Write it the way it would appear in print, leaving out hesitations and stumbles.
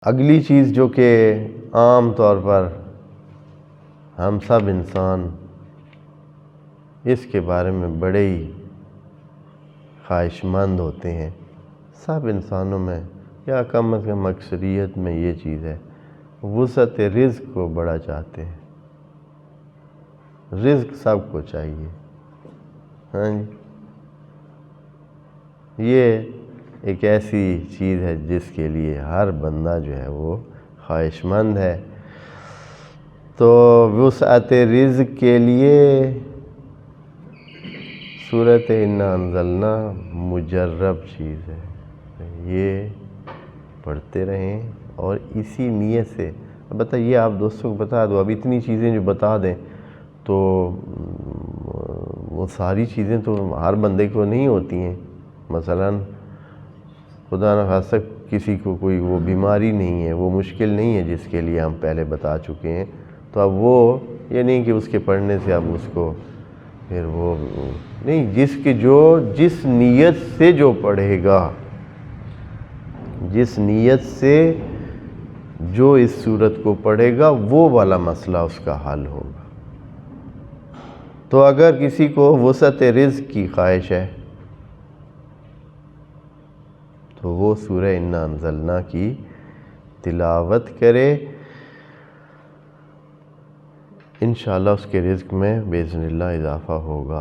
اگلی چیز جو کہ عام طور پر ہم سب انسان اس کے بارے میں بڑے ہی خواہش مند ہوتے ہیں، سب انسانوں میں یا کم از کم اکثریت میں یہ چیز ہے، وسعت رزق کو بڑا چاہتے ہیں۔ رزق سب کو چاہیے، ہاں جی، یہ ایک ایسی چیز ہے جس کے لیے ہر بندہ جو ہے وہ خواہش مند ہے۔ تو وسعت رزق کے لیے سورۃ انا انزلنا مجرب چیز ہے، یہ پڑھتے رہیں اور اسی نیت سے بتائیے، آپ دوستوں کو بتا دو، اب اتنی چیزیں جو بتا دیں تو وہ ساری چیزیں تو ہر بندے کو نہیں ہوتی ہیں۔ مثلاً خدا نخواستہ کسی کو کوئی وہ بیماری نہیں ہے، وہ مشکل نہیں ہے جس کے لیے ہم پہلے بتا چکے ہیں، تو اب وہ یہ نہیں کہ اس کے پڑھنے سے اب اس کو پھر وہ نہیں، جس نیت سے جو پڑھے گا، جس نیت سے جو اس سورت کو پڑھے گا وہ والا مسئلہ اس کا حل ہوگا۔ تو اگر کسی کو وسعت رزق کی خواہش ہے تو وہ سورہ انا انزلنا کی تلاوت کرے، انشاءاللہ اس کے رزق میں باذن اللہ اضافہ ہوگا۔